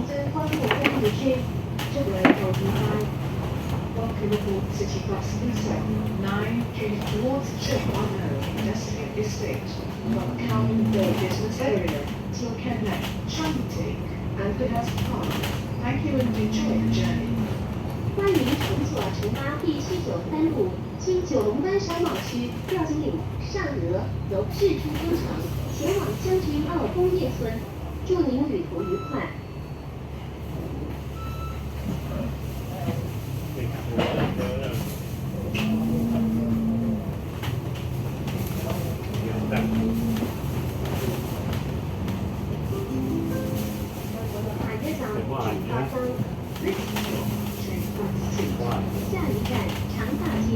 正分布工業區，竹里道二帶。Welcome aboard City Bus B79 heading towards Chilwano Industrial Estate from Calvin Bay Business Area till Kenneck, Shanty, and Goodhurst Park. Thank you and enjoy the journey. 欢迎乘坐城巴 B793路经九龙湾商贸区绕经岭上俄，由市出都城前往将军澳工业村。祝您旅途愉快。海街长出发张。下一站长大街。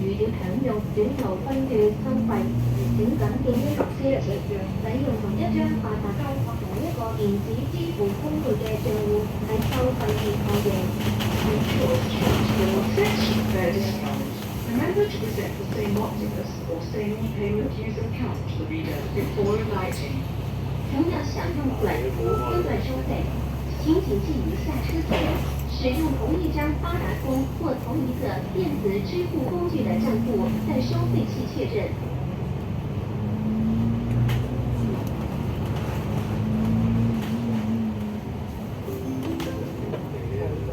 如要享用短途分段收費，請緊記呢個車使用同一張八達通或同一個電子支付工具嘅帳戶喺收費處確認。Remember to present the same Optimus or same payment user account to the reader before alighting. 同样享用短途分段收费，请谨记以下车前使用同一张八达通或同一个电子支付工具的账户在收费器确认。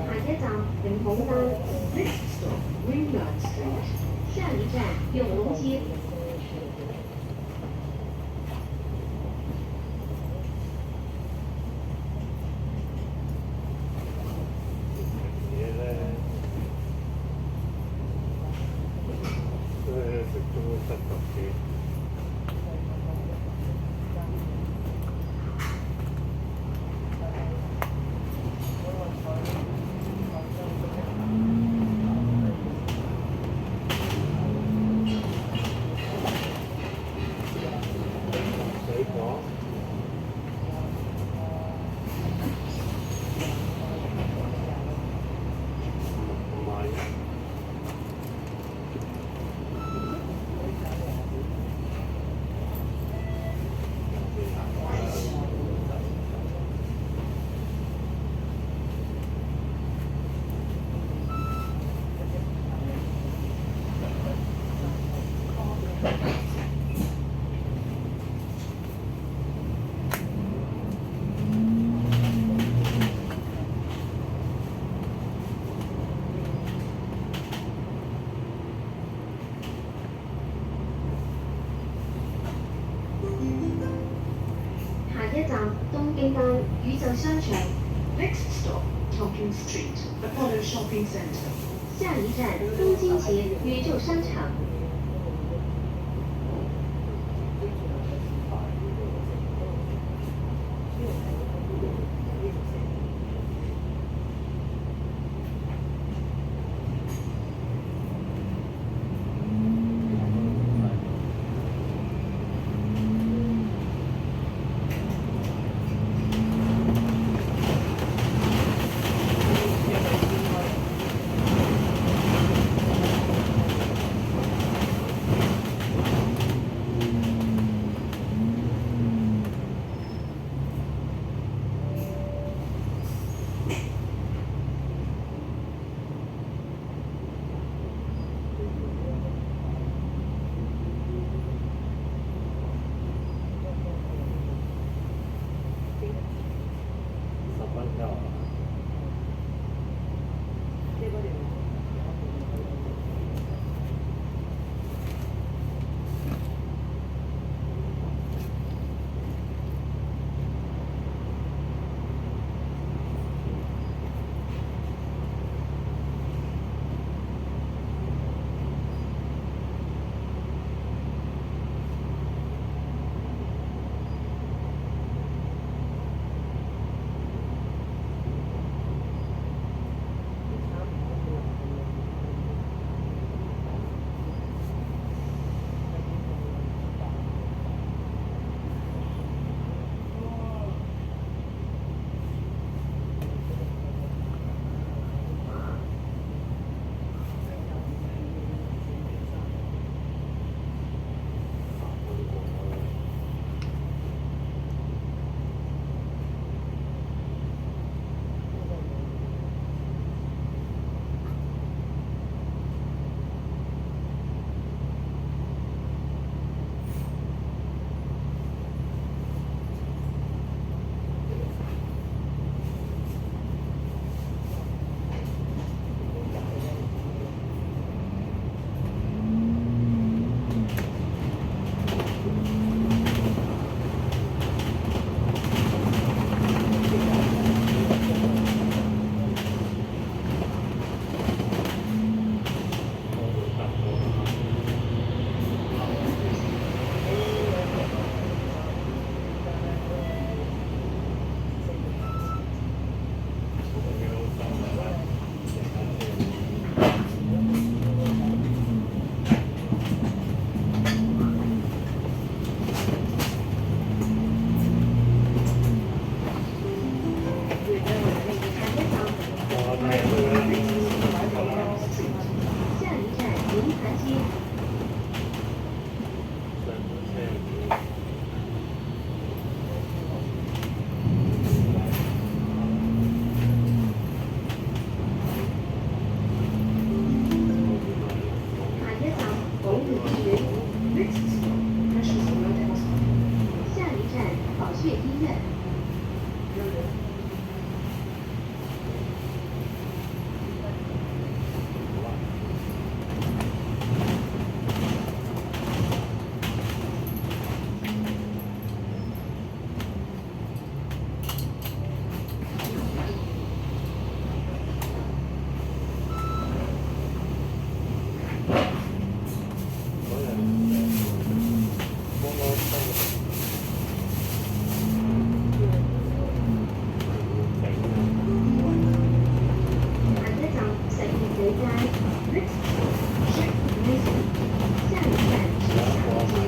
下一站永寶山。Next stop, Wingard Street. 下一站永隆街。下一站東京灣宇宙商場。Next stop, Tompkins Street, Apollo Shopping Centre. 下一站东京节宇宙商场。Next stop, Precious Blood Hospital. 下一站宝血医院。下一站石硤尾街。Next stop, Shepherd Mason. 下一站是下街。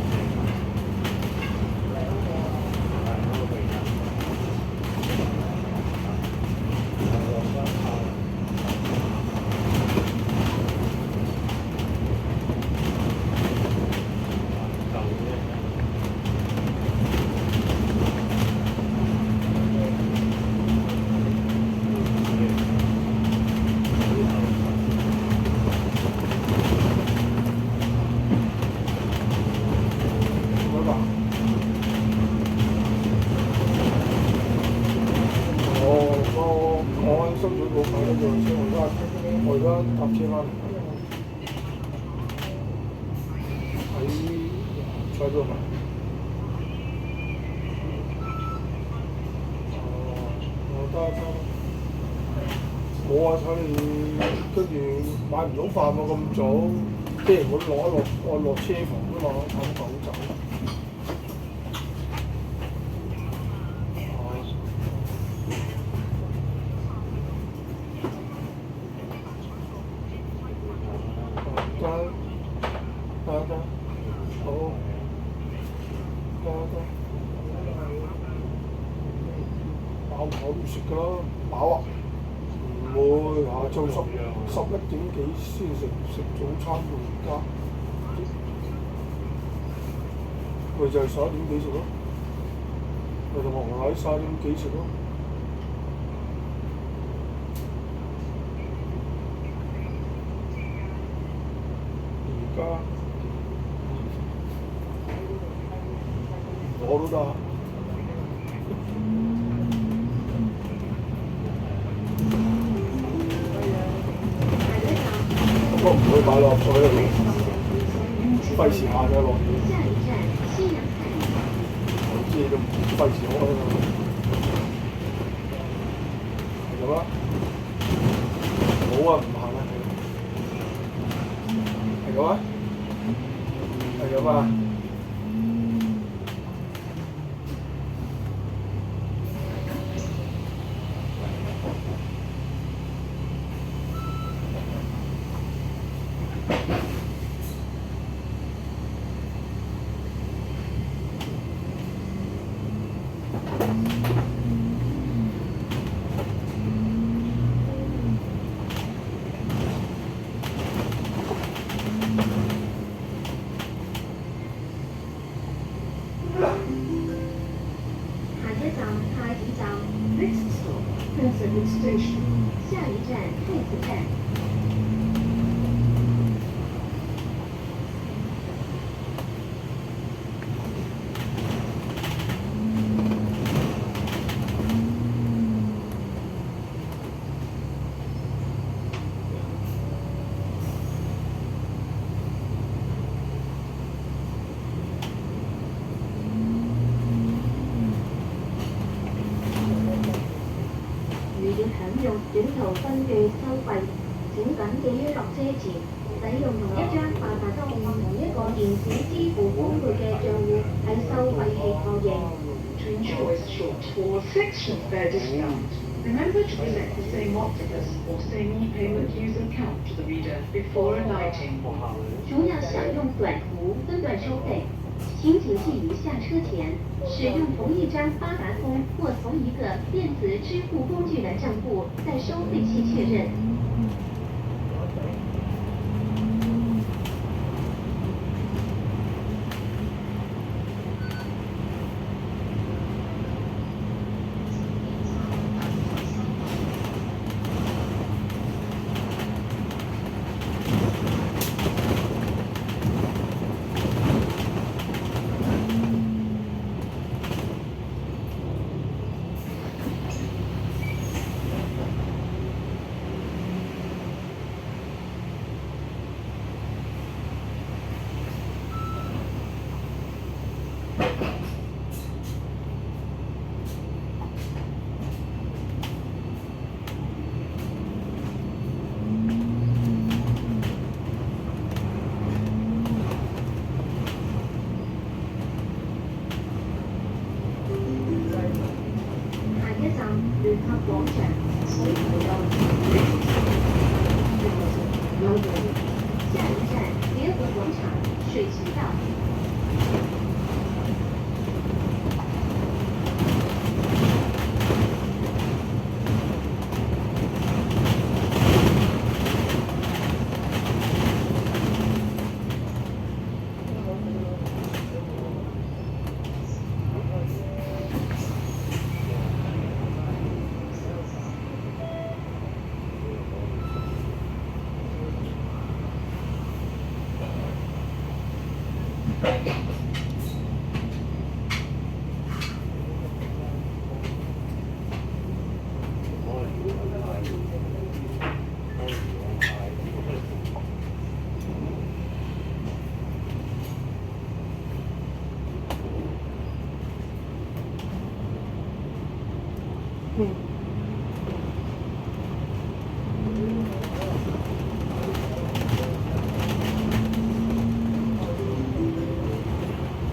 我喺深水埗買咗樣車，我而家搭車翻嚟，喺菜度買。我得冇啊！睇你跟住買唔到飯喎，咁早，即係我落車房啫嘛，買飯好走。得，好，得，飽唔飽都食㗎啦，飽啊！唔會下晝11點幾先食早餐喎，而家，咪就係11點幾食咯，咪同學喺11點幾食咯。而家我都得。不過唔會擺落水度，費事下咗落雨。下一站西洋菜。我知都唔費事開啦。係咁啦，好啊，唔行啦，係咁啊，係咁啊。下一站太子站。Next stop, Pensacola Station. 下一站太子站。如要享用短途分券收費，請緊記於落車前使用同一張八達通或同一個電子支付工具嘅帳戶喺收費器確認。To enjoy a short or section fare discount, remember to present the same octopus or same e-payment user account to the reader before alighting. 如要享用短途分段收费，请谨记于下车前使用同一张八达通或同一个电子支付工具的账户，在收费器确认。广场，所以不要下一站联合广场水渠道。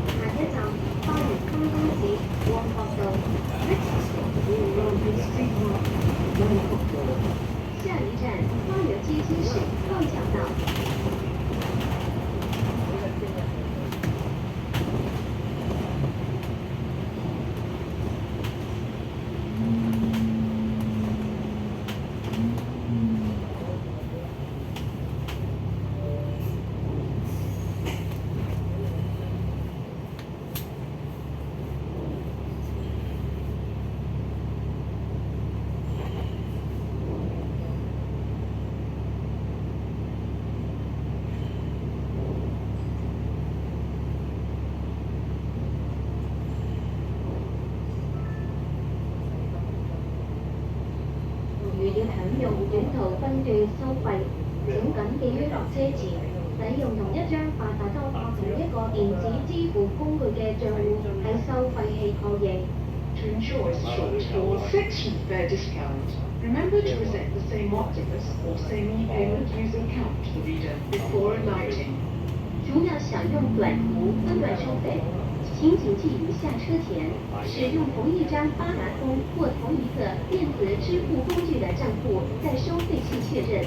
下一站花園金剛寺旺角道。下一站花園街街市旺角道。如要享用短途分段收費，請緊記於落車前使用同一張八達通或同一個電子支付工具嘅帳戶喺收費器確認。To enjoy a short or section fare discount, remember to reset the same octopus or same e-payment user account reader before alighting. 如要享用短途分段收费，请谨记于下车前使用同一张八达通或同一个电子支付工具的账户，在收费器确认。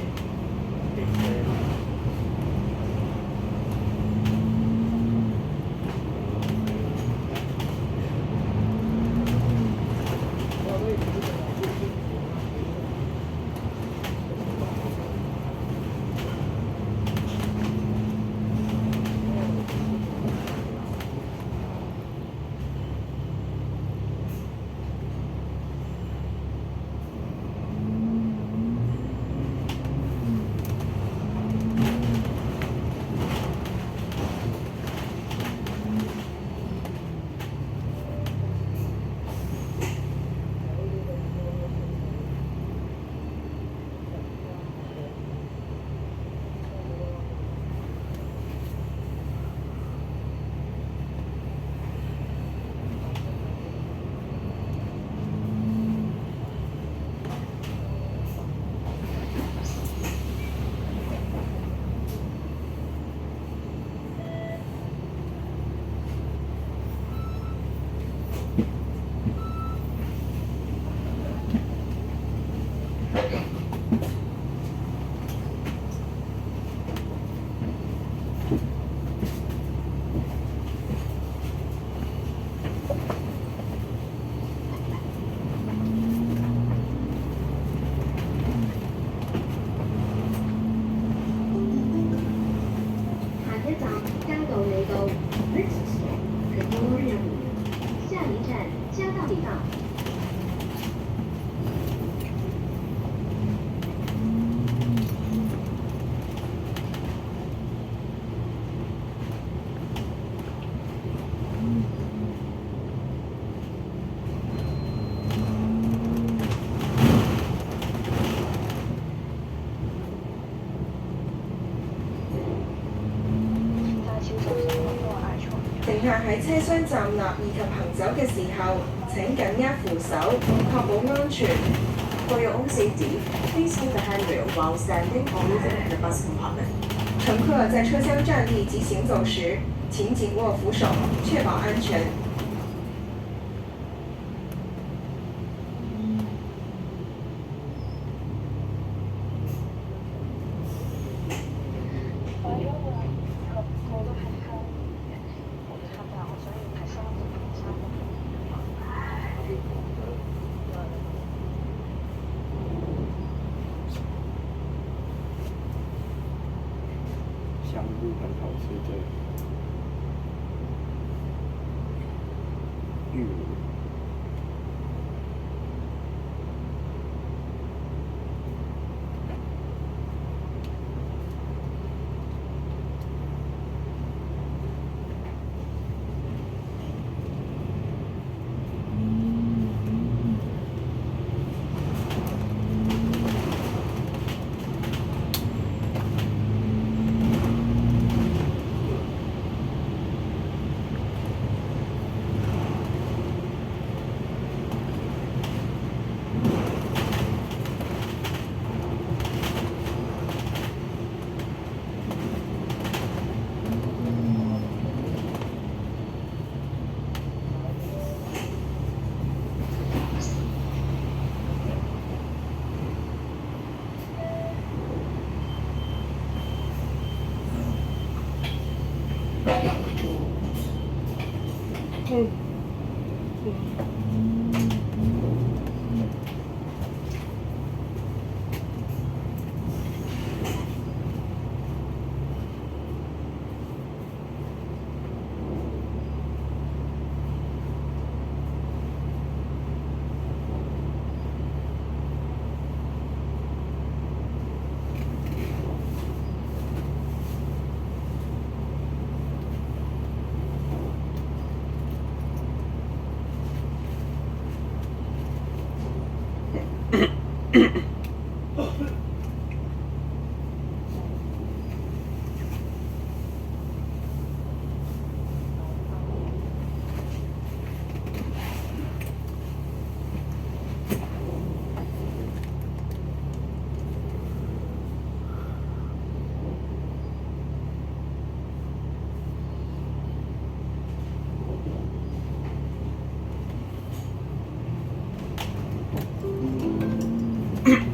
下一站嘉道理道。乘客喺車廂站立以及行走嘅時候，請緊握扶手，確保安全。For your own safety, please hold the handrail while standing or moving in the bus compartment. 乘客在車廂站立及行走時，請緊握扶手，確保安全。完。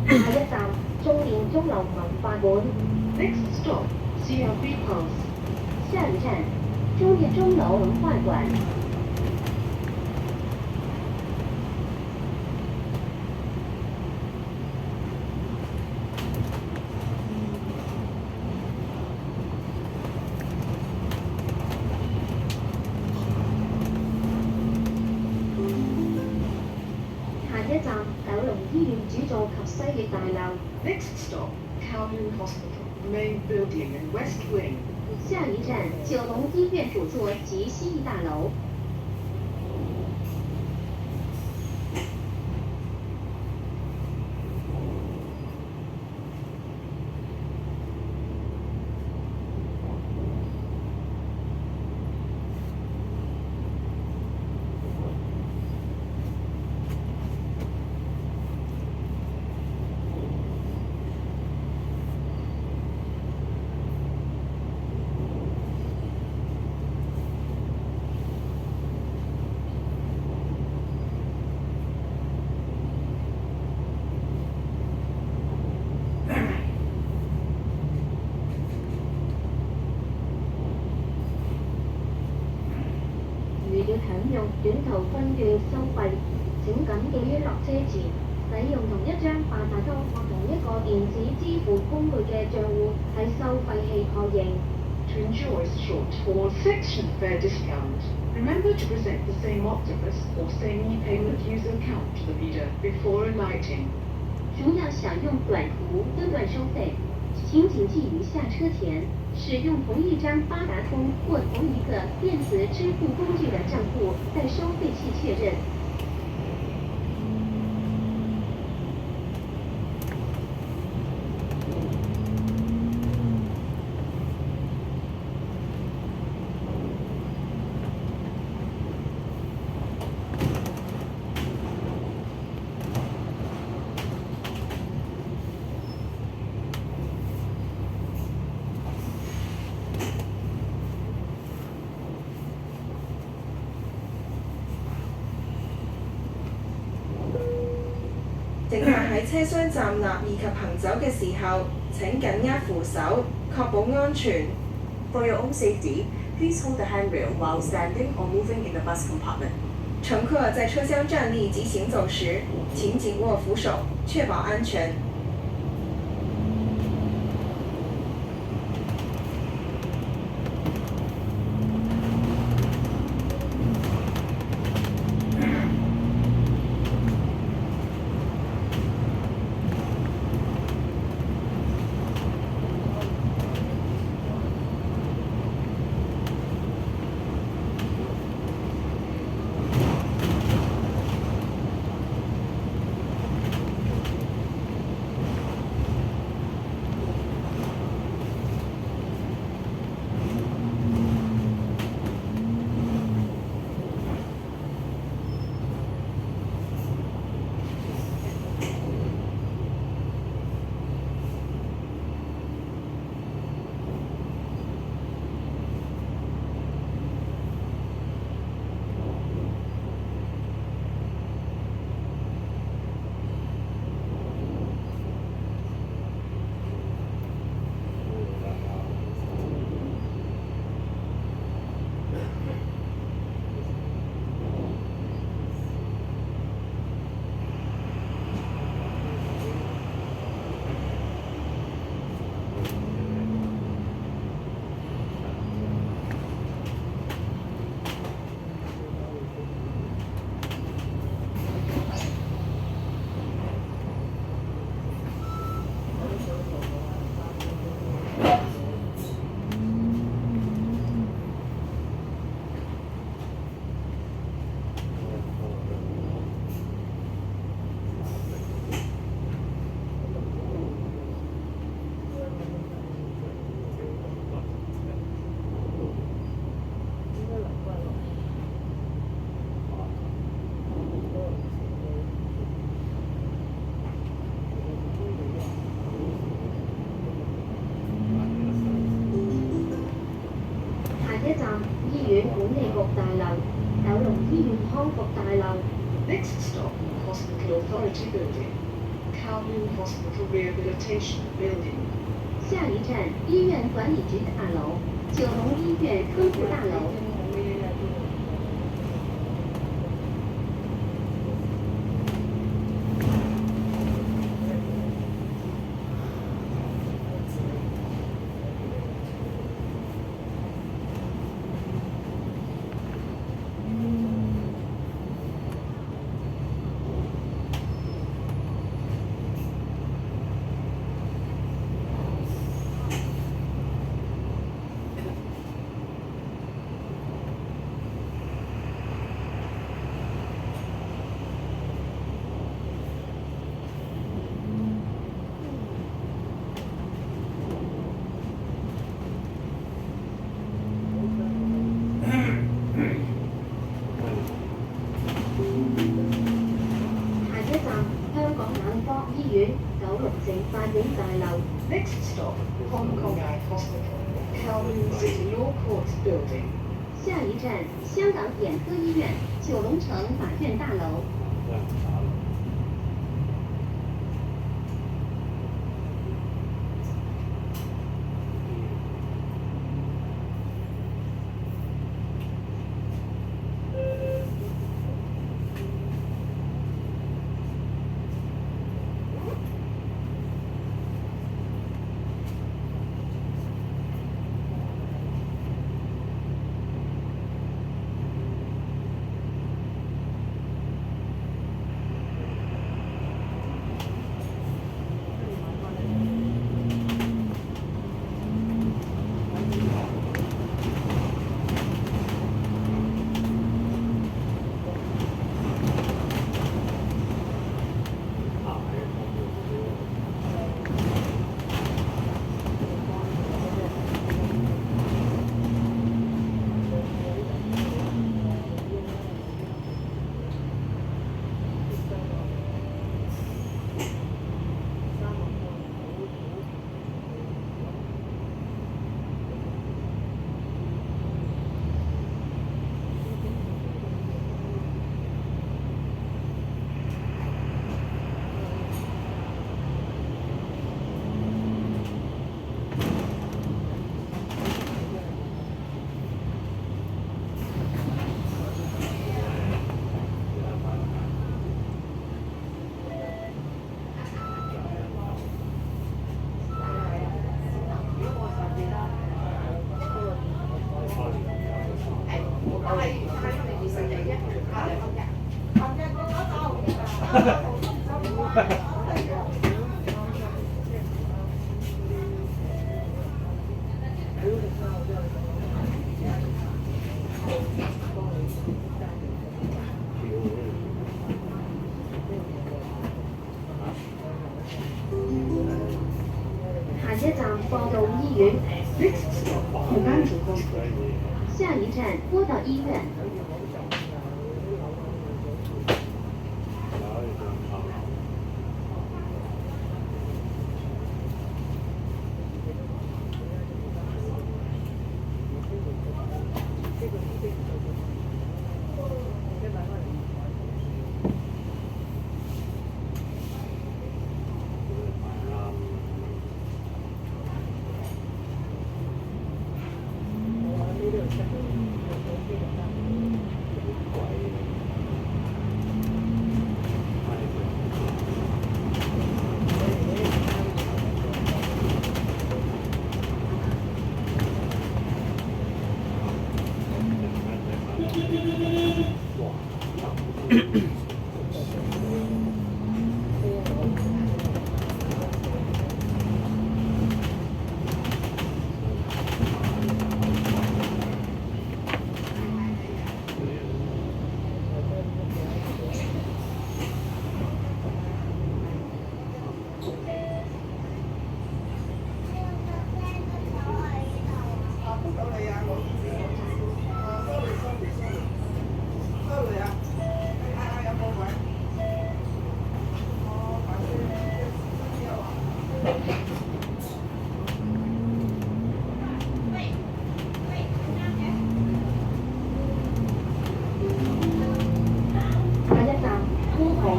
下一站中年鐘樓文化館。 Next stop, CRV Pulse. 下一站，中电钟楼文化馆。下一站九龍醫院主座及西翼大樓。 Next stop, Kowloon Hospital, main building in West Wing. 下一站，九龙医院主座及西翼大楼。如要享用短途分段收費，請緊記於落車前使用同一張八達通或同一個電子支付工具嘅帳戶喺收費器確認。 To enjoy short or section fare discount, remember to present the same octopus or same e-payment user account to the reader before alighting. 如要享用短途分段收费，请谨记于下车前使用同一张八达通或同一个电子支付工具的账户，在收费器确认。乘客喺車廂站立以及行走嘅時候，請緊握扶手，確保安全。 For your own safety, please hold the handrail while standing or moving in the bus compartment. 乘客在車廂站立及行走時，請緊握扶手，確保安全。大樓、九龍醫院康復大樓。Next stop, Hospital Authority Building. Kowloon Hospital Rehabilitation Building. 下一站医院管理局大楼、九龙医院康复大楼。下一站香港眼科醫院、九龍城法院大樓。Next stop, Hong Kong Eye Hospital. Kowloon City Law Court Building. 下一站香港眼科医院、九龙城法院大楼。下一站播道醫院。Next stop, Fremantle Hospital. 下一站波道醫院。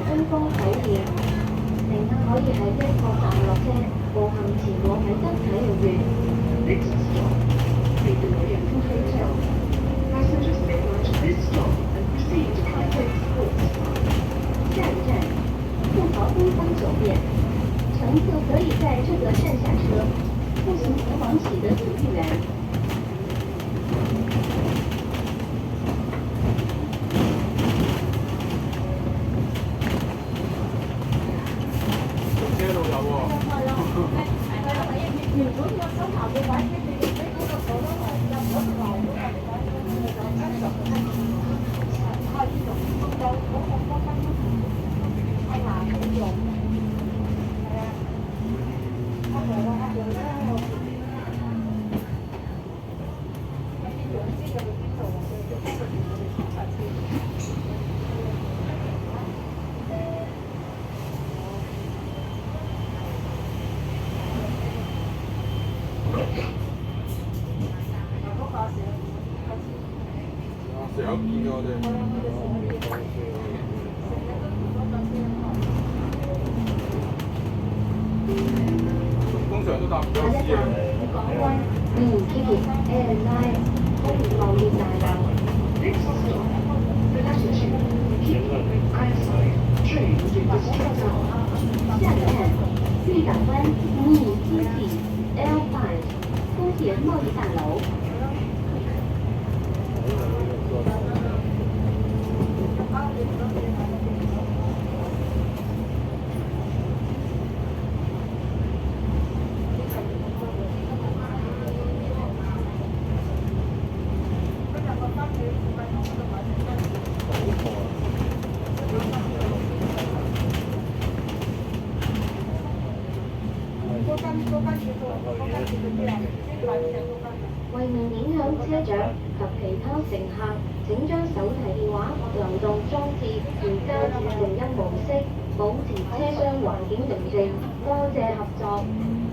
軍方酒店。乘客可以喺一個站落車，步行前往啟德體育園。 Next stop, Clayton Oriental Hotel. Passengers may arrive at this stop and proceed to Clayton Sports Park. 下一站，富豪东方酒店。乘客可以在这个站下车，步行前往喜德体育园。車度有喎。原本個手頭嘅位，跟住俾嗰個普通人入咗嚟，成日見嘅我哋。通常都搭唔到下一站，港灣Ticket Airline 空域貿易大樓。 Next stop, Latitude, Keeping, Ironside, train to District Tower. 下一站，绿港湾Ticket L5 丰田贸易大樓。為免影響車長及其他乘客，請將手提電話流動裝置調校至靜音模式，保持車廂環境寧靜。多謝合作。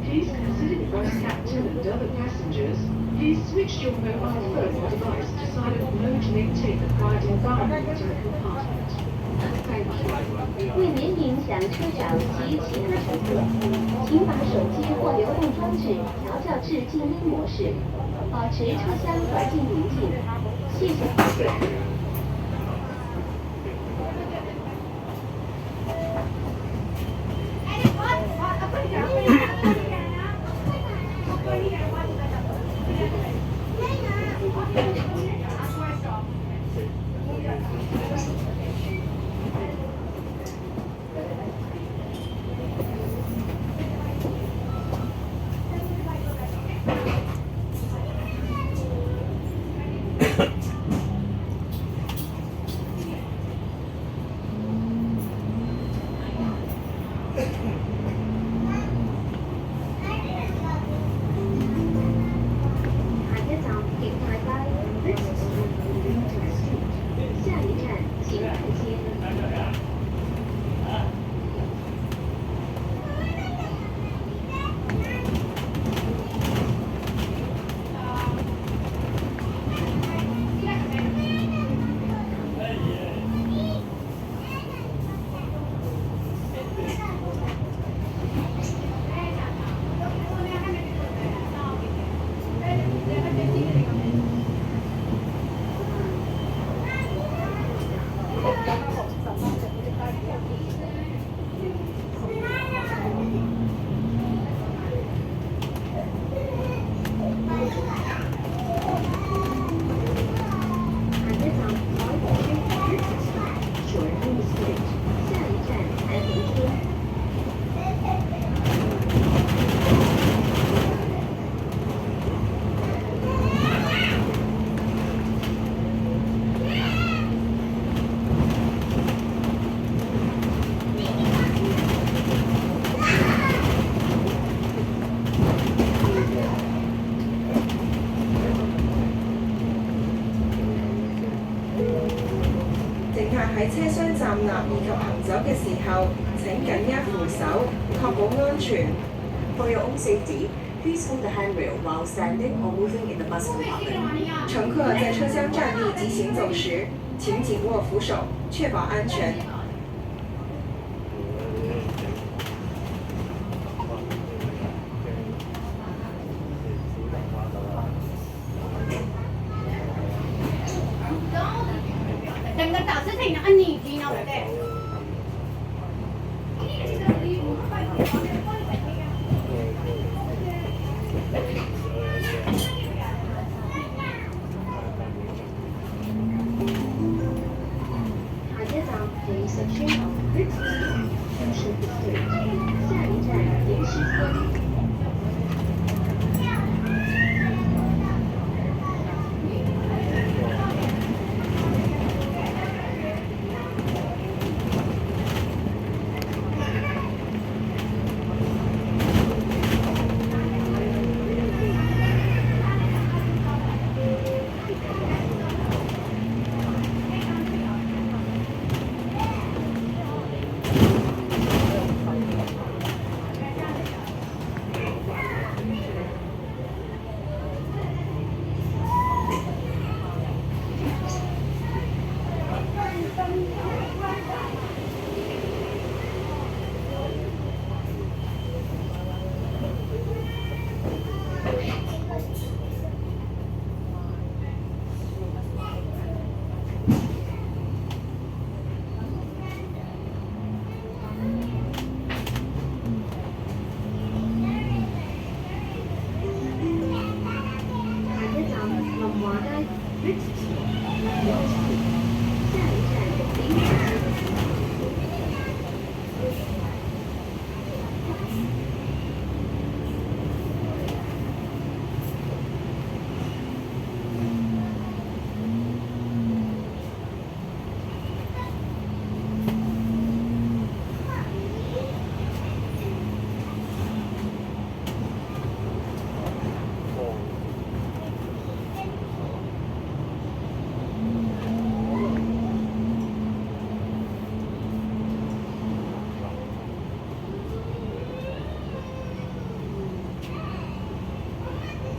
Please consider the bus captain and other passengers. Please switch your mobile phone or device to silent mode to maintain the quiet environment in the compartment. Thank you. 为免影响车长及其他乘客，请把手机或流动装置调校至静音模式，保持车厢环境宁静。谢谢。喺車廂站立以及行走嘅時候，請緊握扶手，確保安全。For your own safety, please hold the handrail while standing or moving in the bus compartment. 乘客在車廂站立及行走時，請緊握扶手，確保安全。个大事情啊，你听到没得？下一站北石村，Next stop Central Estate，下一站莲溪村。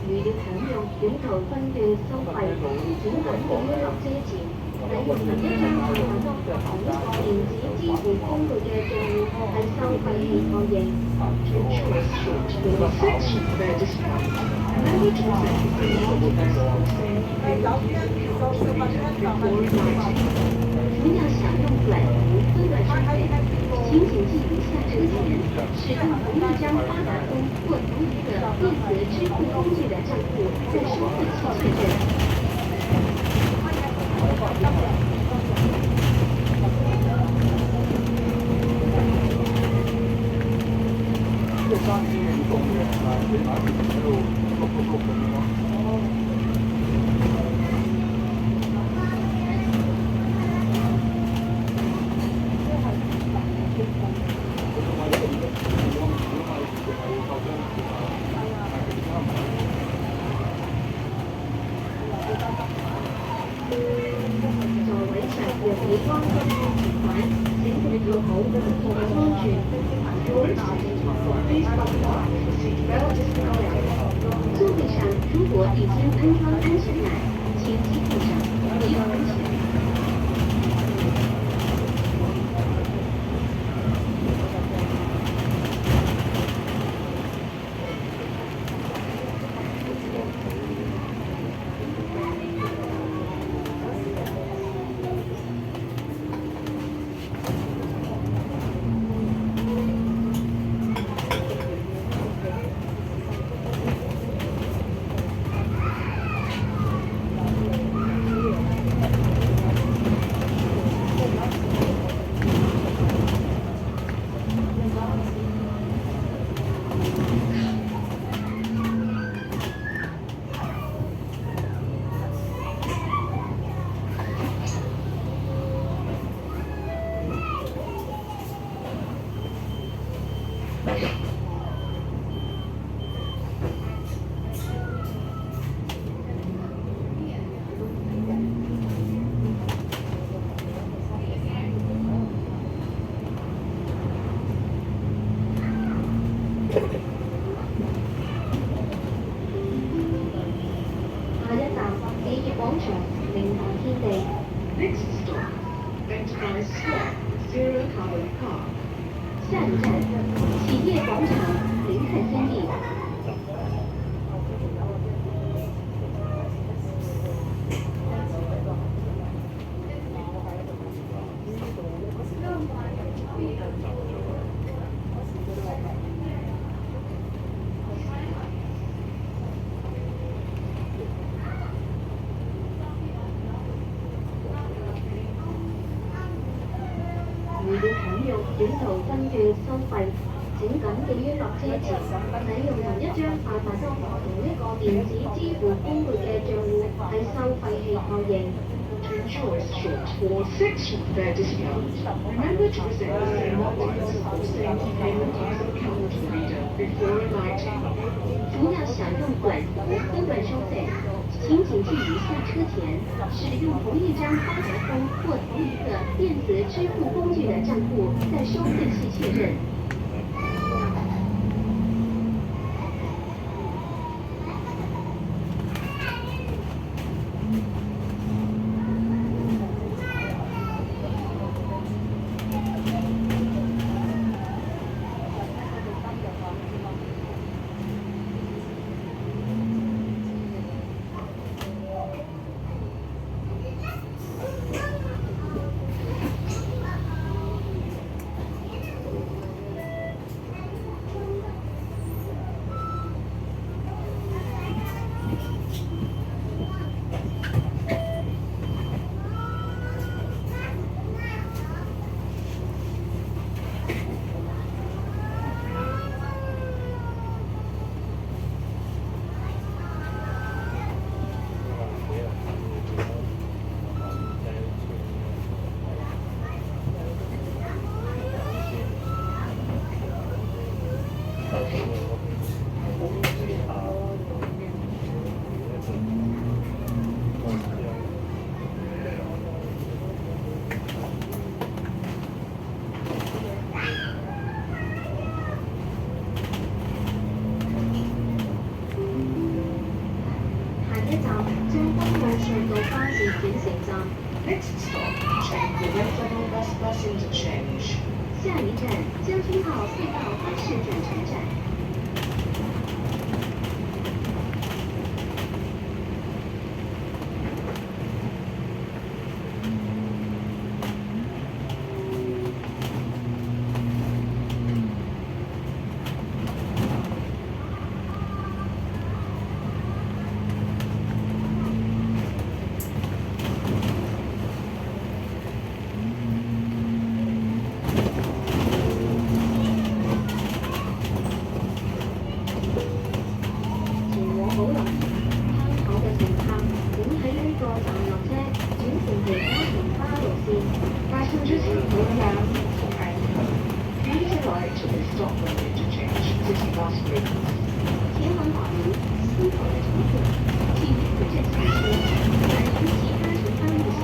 如要享用短途分嘅收費，請緊記於落車前使用另一張八達通同一個電子支付工具嘅帳戶喺收費器確認。不要享用短途分段收费，请谨记于下车前使用同一张八达通或同一个电子支付工具的账户或收费器确认。即係生意唔動嘅，但係你買喺度碌碌碌咁樣咯。座位上若已關燈付款，請佩戴好座椅安全。座位上如果已經安裝安全帶，請繫附上，以保安全。Next stop, Enterprise Square, Zero Carbon Park. 下一站企业广场林肯天地。短途跟住收費。請緊記於落車前使用同一張八達通同一個電子支付工具嘅帳戶喺收費器確認。To ensure a short or section fare discount, remember to present the same documents or same payment user account reader before alighting. 如要享用短途分段收费，请谨记于下车前使用同一张八达通或同一个电子支付工具的账户，在收费器确认。Next stop, check the Red Level Bus interchange. 下一站将军澳隧道巴士转乘站。Passengers who will allow for anchor. Please alight at the Stockholm interchange, City Bus Route. 前往宝林、思考的乘客，请不正下车，转乘其他乘搭路线。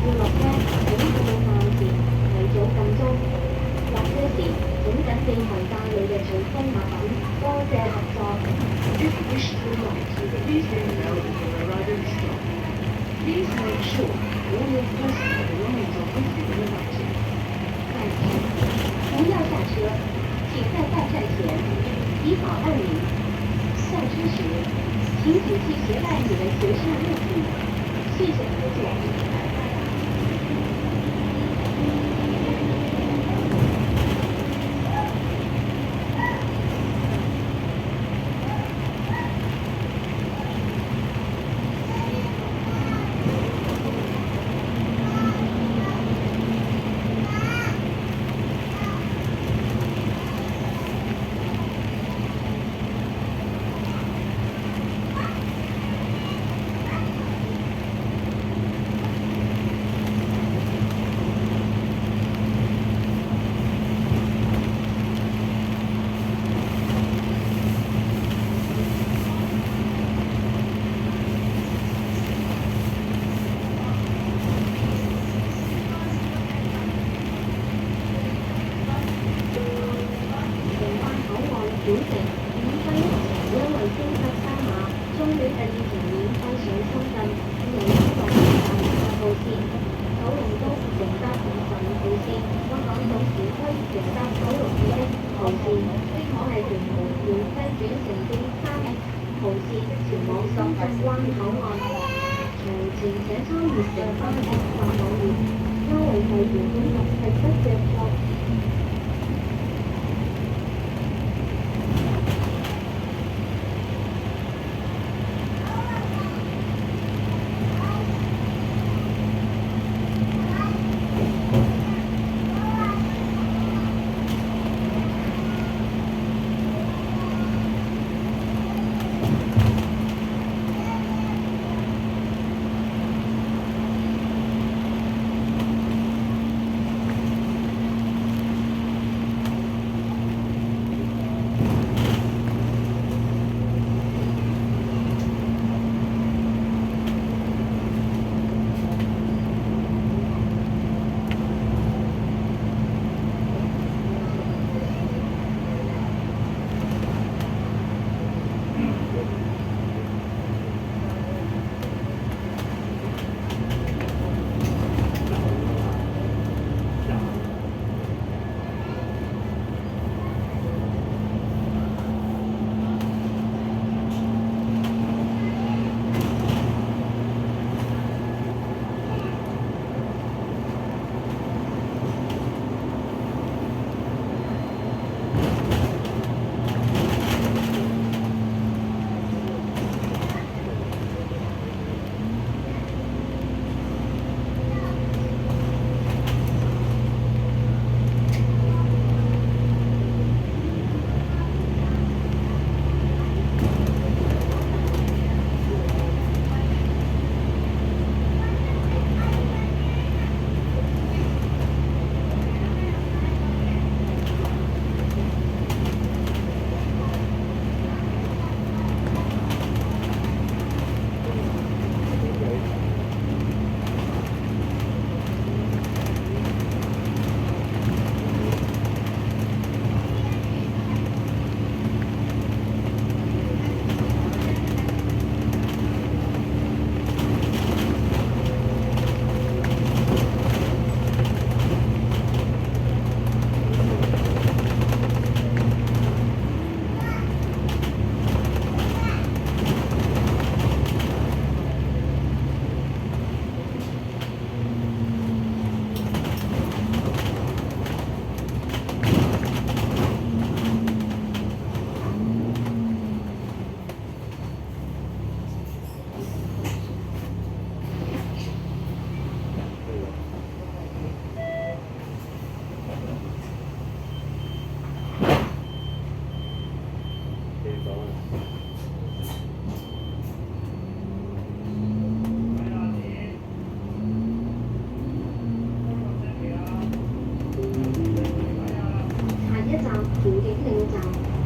要落車，請到站前提早撳鐘。落車時請緊記攜帶你嘅隨身物品。多謝合作。 If you wish to alight, please let me know if you arrive at the stop. Please make sure all your personal belongings are with you when alighting. 不要下车，请在到站前依法按铃。下车时，请仔细携带你的随身物品。谢谢合作。短程免費因為經塞三馬，終於第二程免費上深圳，由香港搭55號線，九龍東乘搭55號線，香港島市區乘搭961號線，即可係屯門免費轉乘至3號線前往深圳灣口岸。詳情請參閱城巴士站網頁，優惠係原本綠色不着作。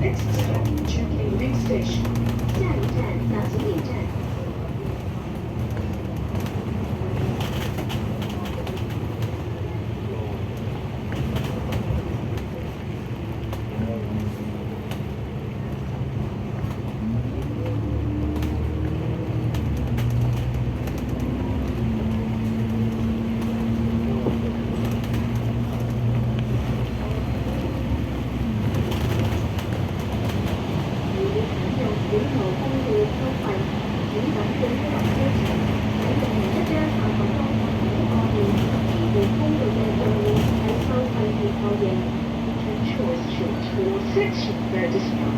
Next stop, Chungking Station. 下一站小景岭站。如使用本途公路收費，請緊記於落車前使用另一張效果裝同一個現支付公路嘅賬戶喺收費處確認。Choice tour 6 their discount.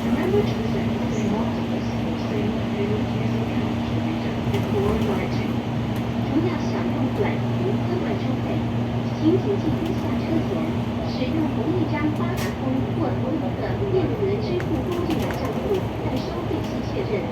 Remember to present the same octopus or same payment user account to reader before writing. 除要享用短途课外收费，请谨记于下车前使用同一张八达通或同一个电子支付工具的账户在收费期确认。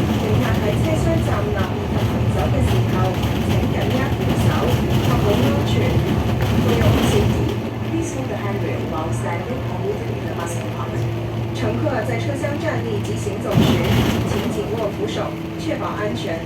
乘客喺車廂站立以及行走嘅時候，請緊握扶手，確保安全。 For your own safety, please hold the handrail while standing or moving in the bus compartment. 乘客在车厢站立及行走時，請緊握扶手，確保安全。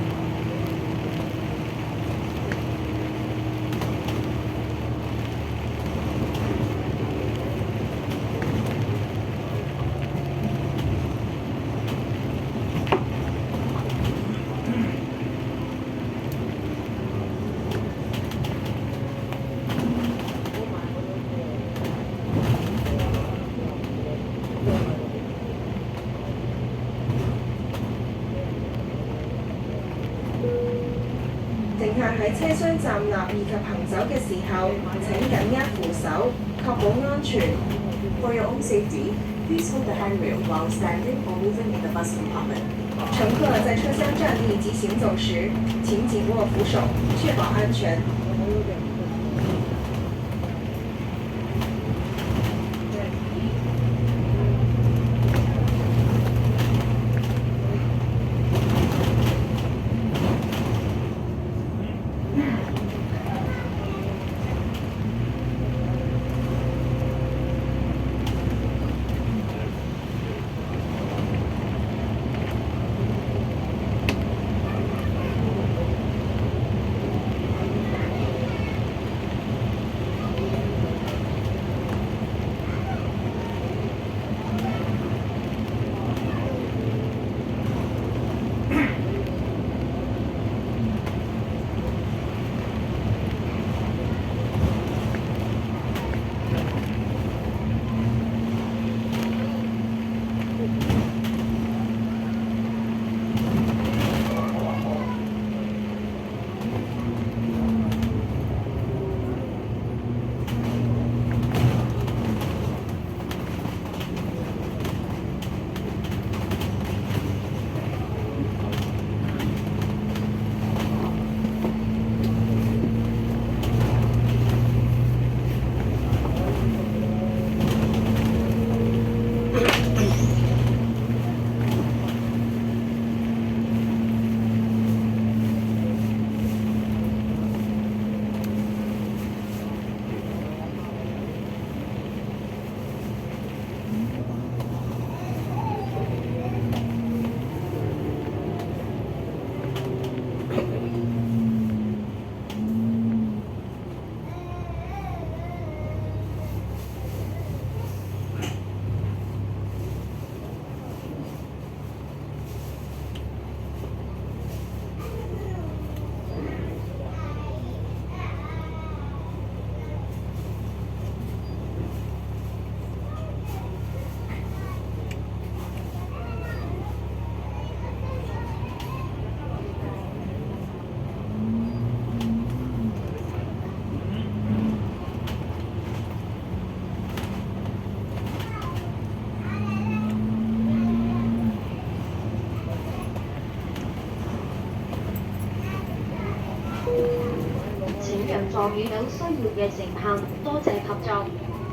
乘客喺車廂站立以及行走嘅時候，請緊握扶手，確保安全。 For your own safety, please hold the handrail while standing or moving in the bus compartment. 乘客在車廂站立及行走時，請緊握扶手，確保安全。予有需要嘅乘客，多謝合作。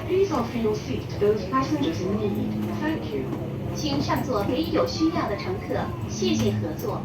Please offer your seat to those passengers in need. Thank you. 请上座给有需要的乘客，谢谢合作。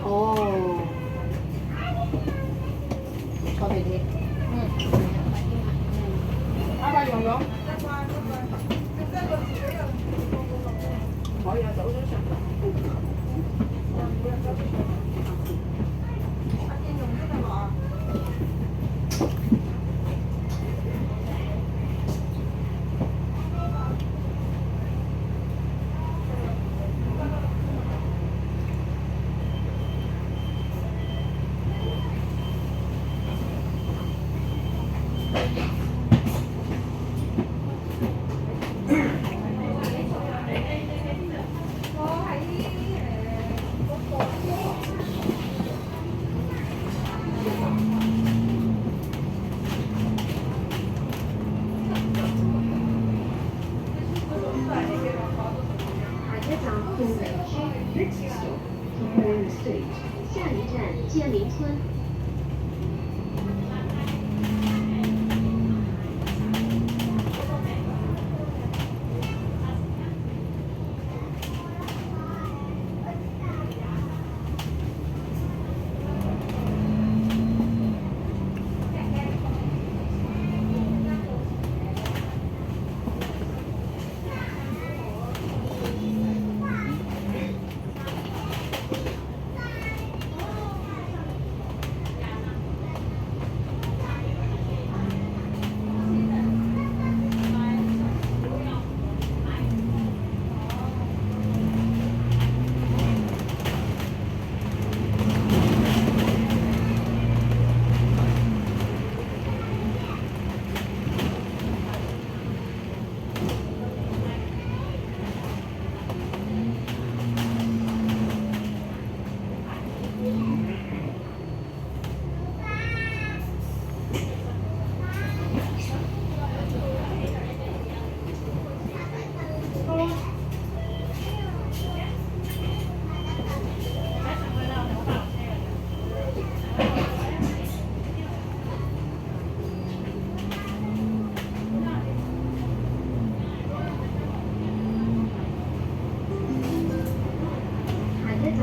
哦，坐地鐵。拜拜，蓉蓉。可以啊，早啲上。Next stop, Hong Estate. 下一站建林村。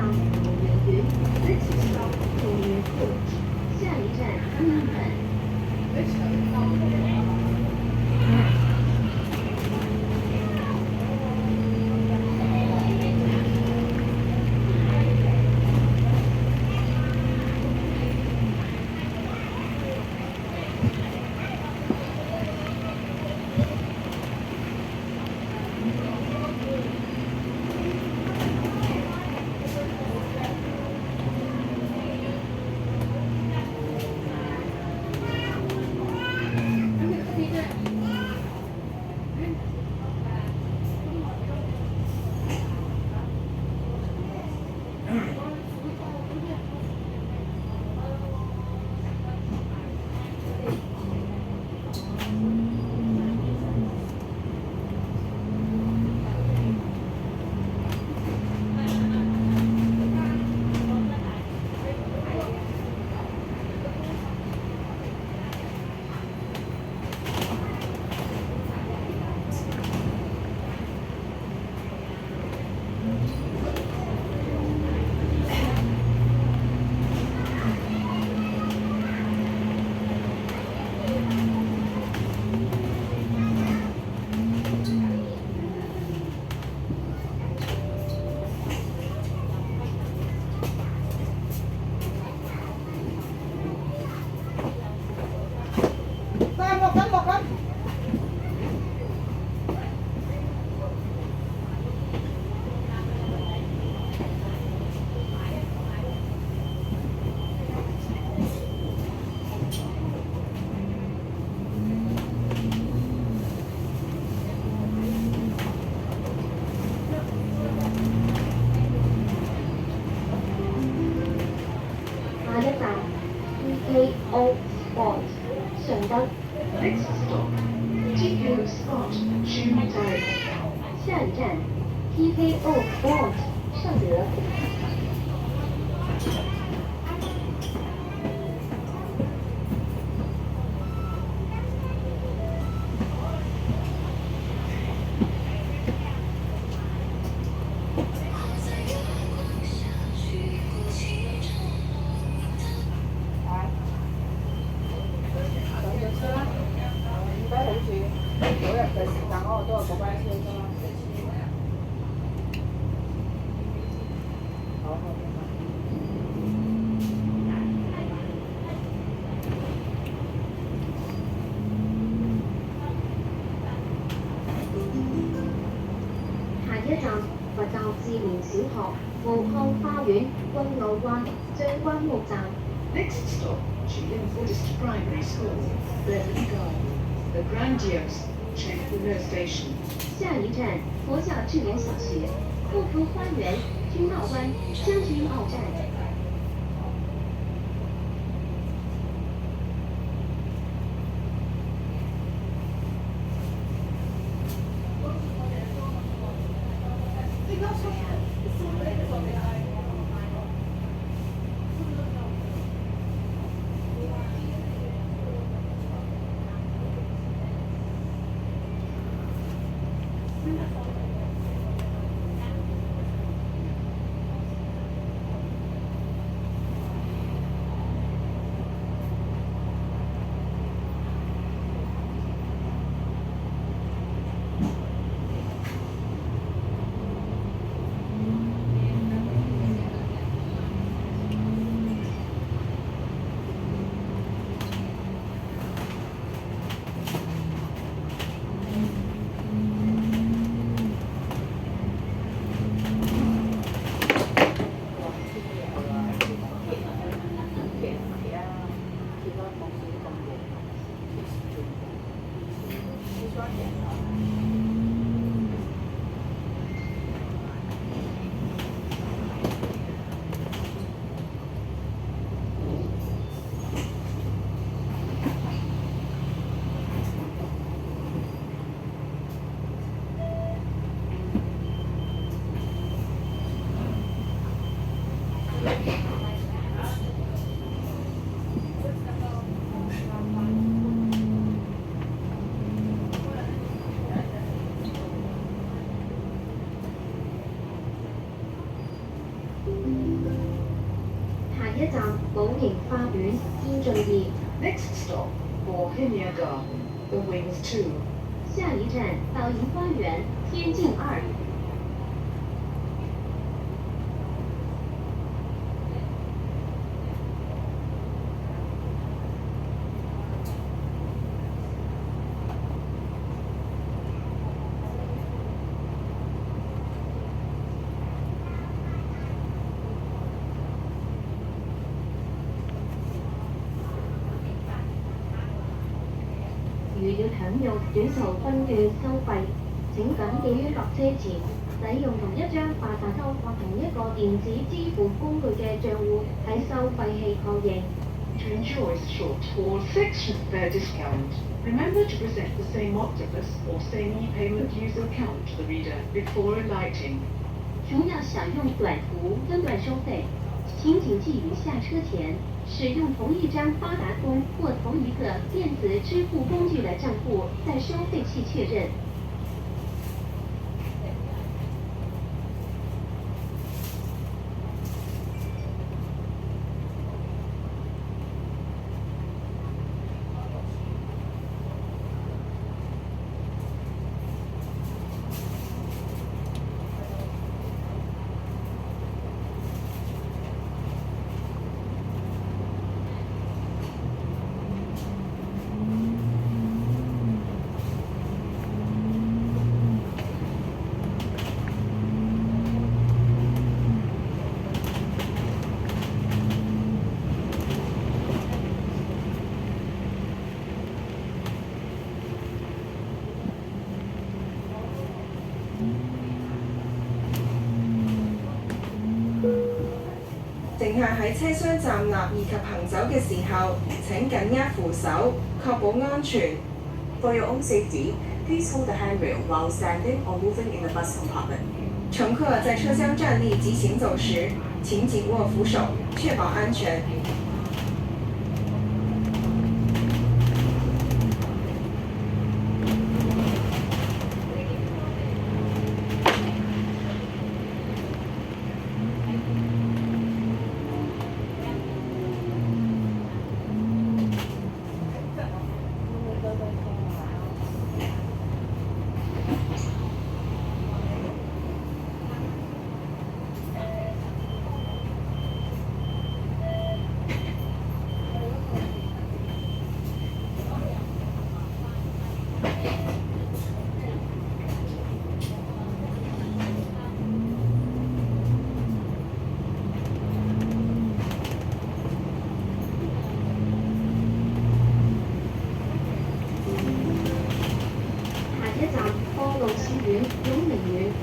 桃源苑， Next stop, Collier Court. 下一站安安本。 下一站 TKO Sport 順德， Next stop, TKO Spot, Tuesday. 下一站 TKO Sport 尚德。上咗車啦，應該好似嗰日嘅時間嗰個都係嗰班車啫嘛。好好好。下一站佛教智聯小學、武康花園、軍路灣、將軍澳站。 Next stop, Chilean Buddhist Primary School, Beverly Gardens. The grandiose Chengdu Station. 下一站佛教智联小学、护肤花园、君澳湾、将军澳站。一站寶盈花園天進2， Next stop, Bohemia Garden, The Wings 2. 下一站宝盈花園天境2。如要享用短途分券收費，請緊記於落車前使用同一張八達通或同一個電子支付工具嘅帳戶喺收費器確認。To enjoy a short or section fare discount, remember to present the same octopus or same e-payment user account to the reader before alighting. 如要享用短途分段收费，请谨记于下车前使用同一张八达通或同一个电子支付工具的账户，在收费器确认。乘客喺車廂站立以及行走嘅時候，請緊握扶手，確保安全。For your own safety, please hold the handrail while standing or moving in the bus compartment. 乘客在車廂站立及行走時，請緊握扶手，確保安全。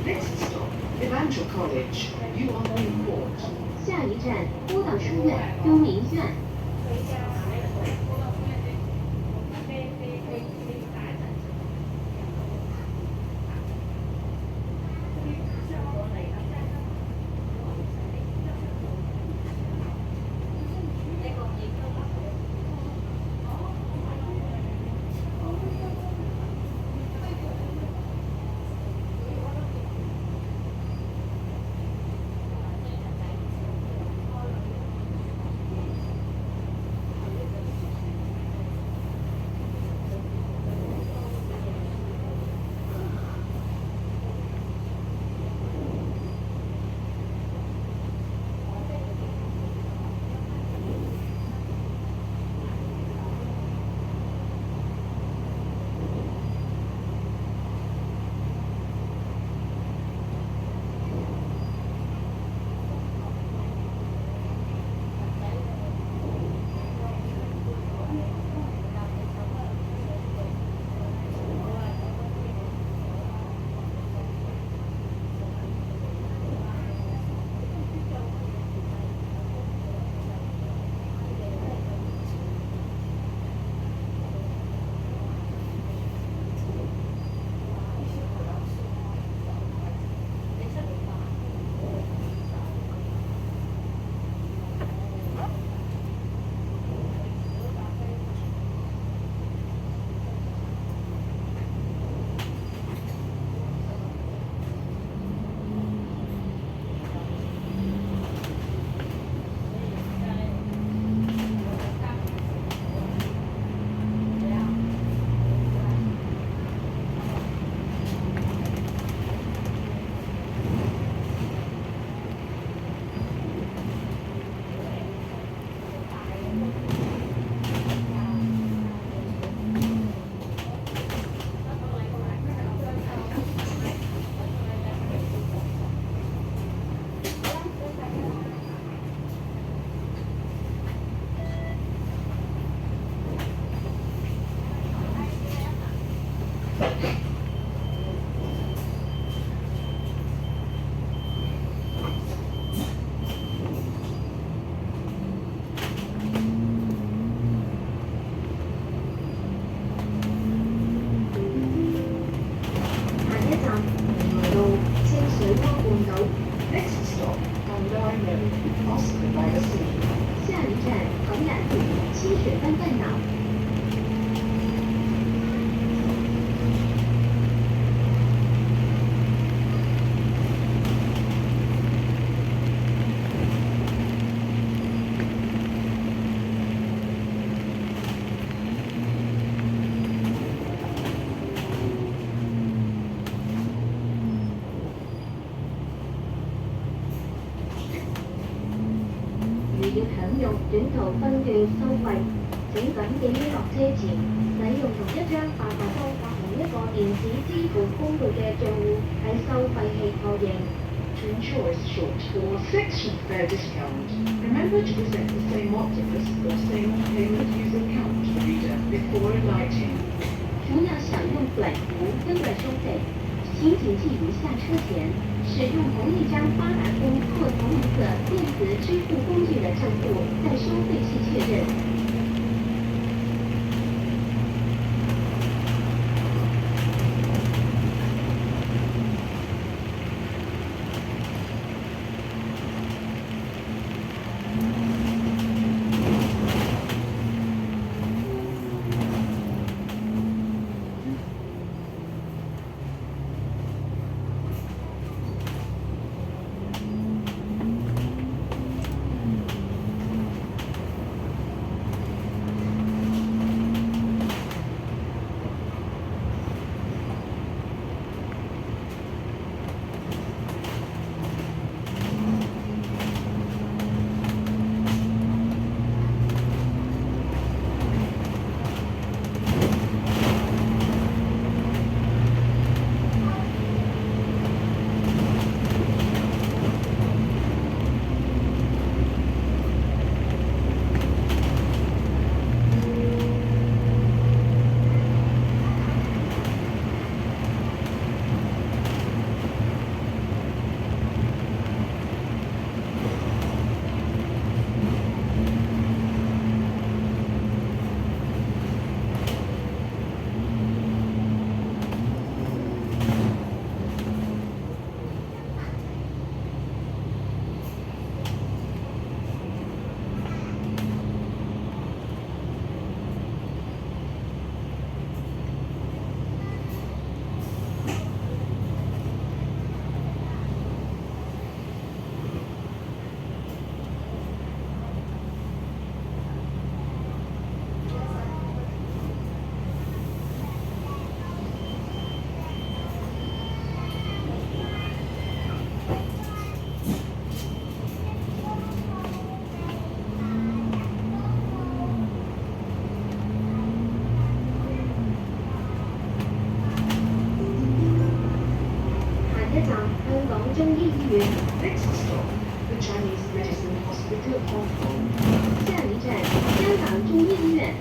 Next stop, Evangel College, you are on court. 下一站波岛书院雍明院。Bandai Road, Oscar by the Sea. 下一站衡阳路清水湾半岛。如要享用短途分段收費，請緊記於落車前使用同一張八達通或同一個電子支付工具嘅帳戶喺收費器確認。To ensure a short or section fare discount, remember to present the same octopus or same payment user account to the reader before alighting. 除了享用短途分段收费，请谨记于下车前使用同一张八达通或同一个电子支付工具的账户，在收费器确认。中醫醫院。 Next stop, the Chinese Medicine Hospital Hong Kong. 下一站香港中医医院。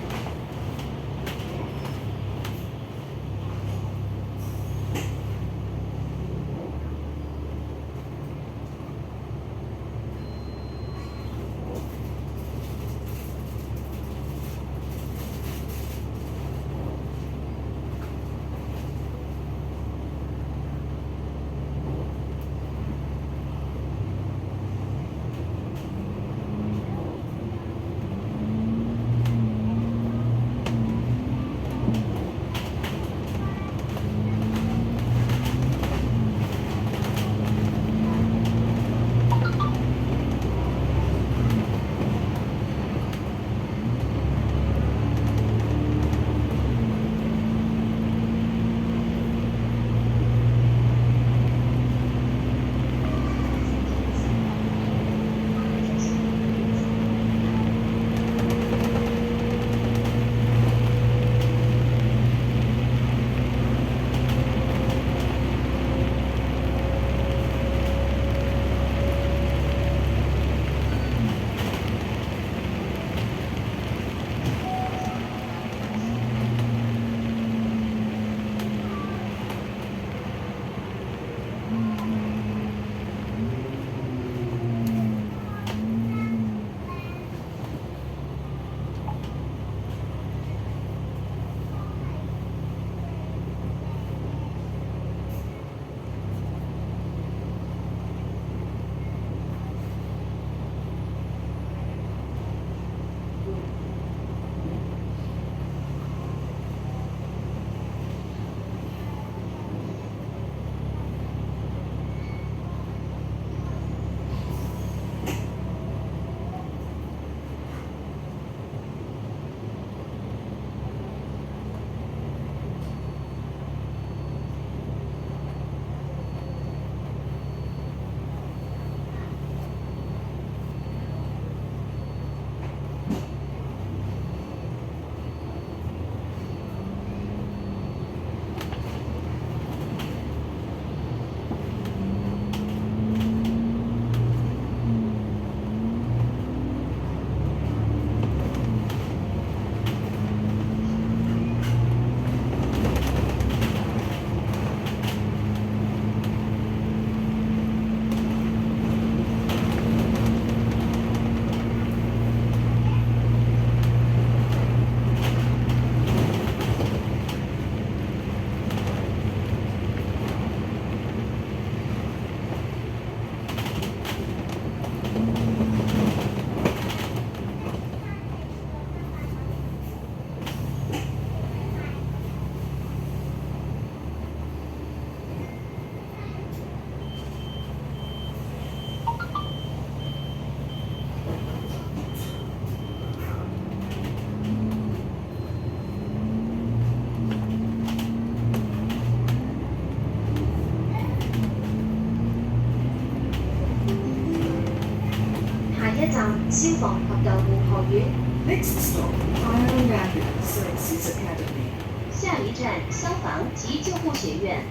一站消防及救護學院。 Next stop, Fire and Ambulance Services Academy. 下一站消防及救护学院。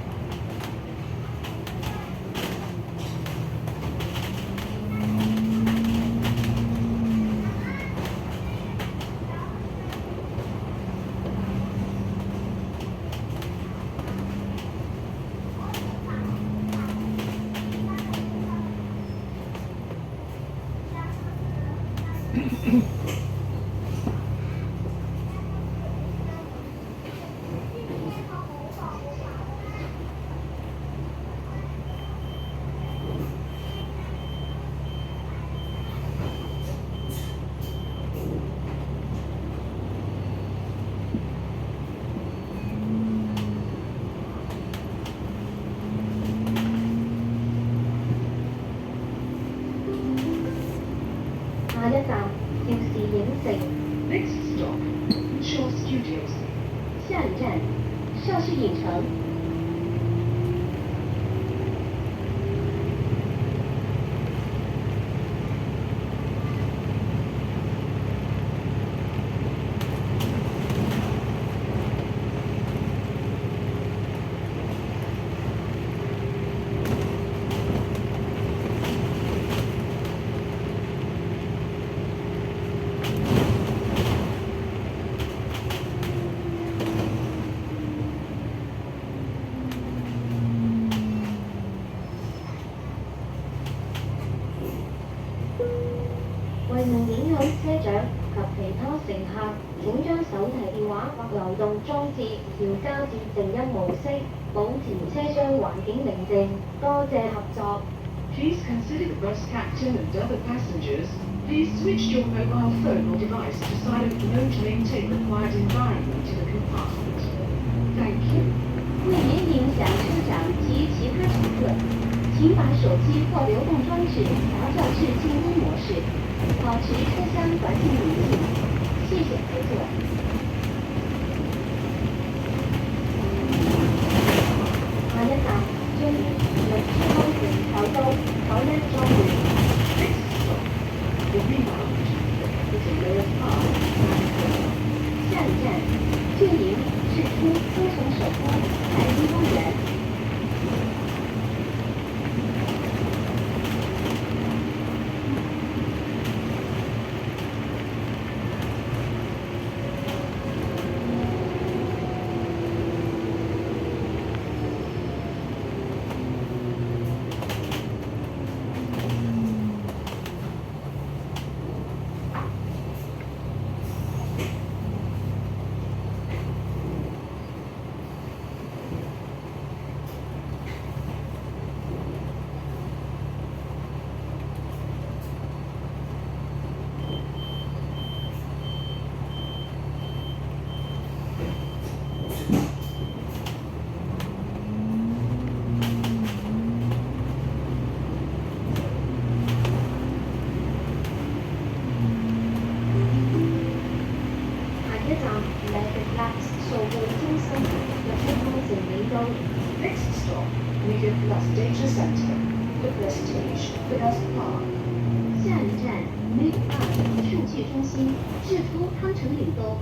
下一站邵氏影城。 Next stop, Shaw Studios. 下一站邵氏影城。為免影響車長及其他乘客，請將手提電話或流動裝置調校至靜音模式，保持車廂環境寧靜。多謝合作。 Please consider the bus captain and other passengers. Please switch your mobile phone or device to silent mode to maintain the quiet environment in the compartment. Thank you. 为免影响车长及其他乘客，请把手机或流动装置调校至静音模式，保持车厢环境宁静。谢谢合作。下一站將於律師康城首都九一莊園。 Next stop, the rebound. Victoria Park, Vancouver. 下一站巨灵日出科城首都海滨公园。Next stop, Media Plus Data Center, the Prestige, Plus Park. 下一站 Mid Park 数据中心，智夫康城岭东。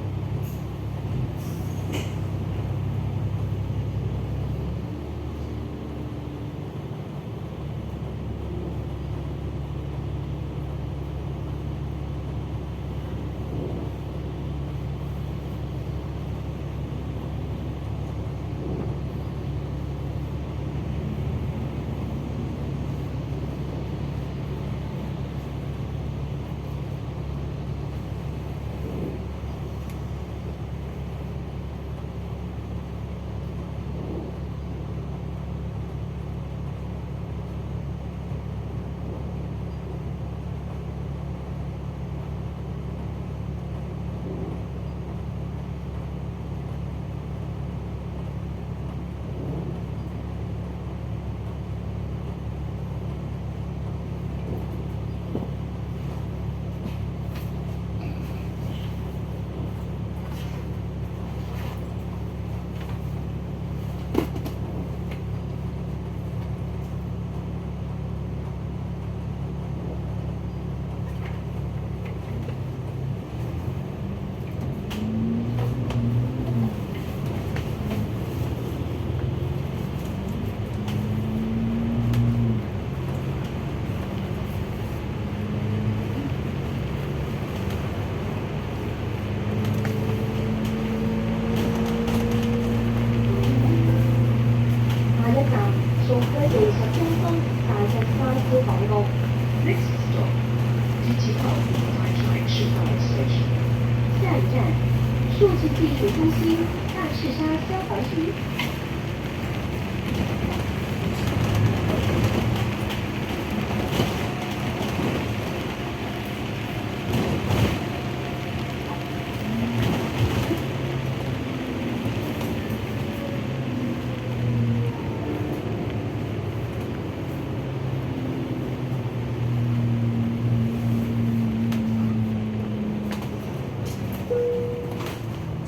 技术中心、大赤沙消防局。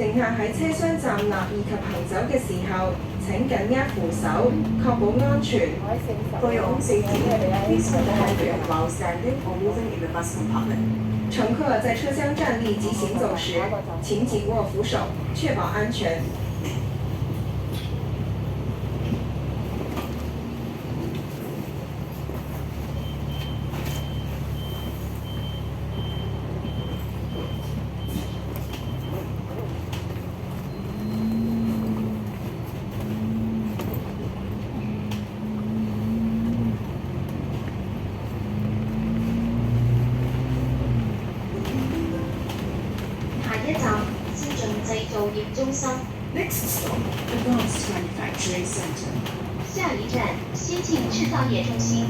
乘客喺車廂站立以及行走嘅時候，請緊握扶手，確保安全。我喺40 For your own safety, please hold the handrail while standing or moving in the bus compartment. 乘客在車廂站立及行走時，請緊握扶手，確保安全。下一站，先進製造業中心。 Next stop, Advanced Manufacturing Center. 下一站，先进制造业中心。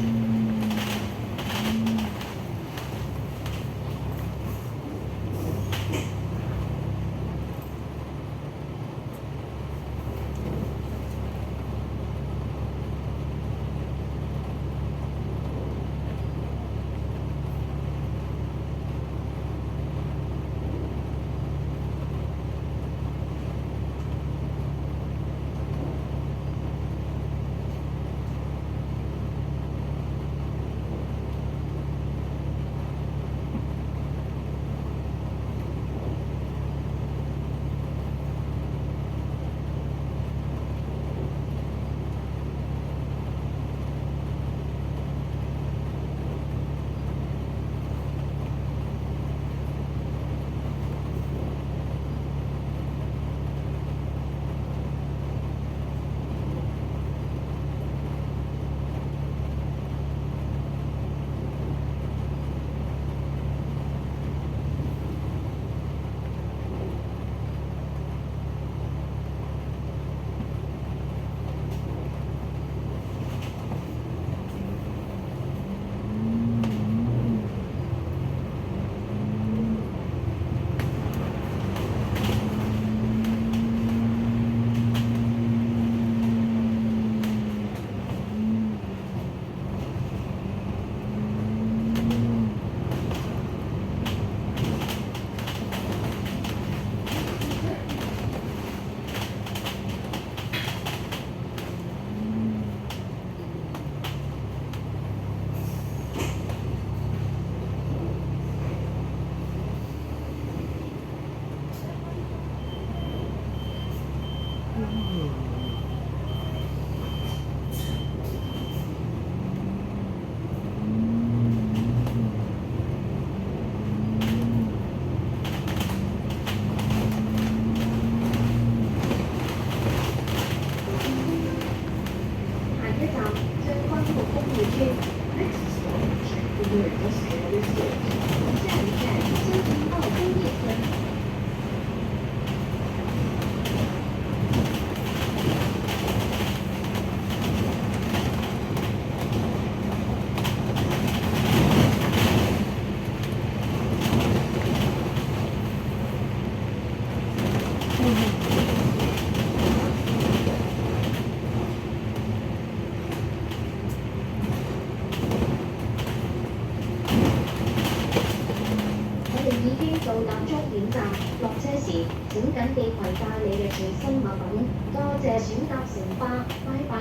到達終點站，落車時請緊記攜帶你嘅隨身物品。多謝選搭城巴，拜拜。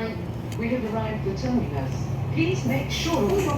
We have arrived at the terminus. Please make sure all your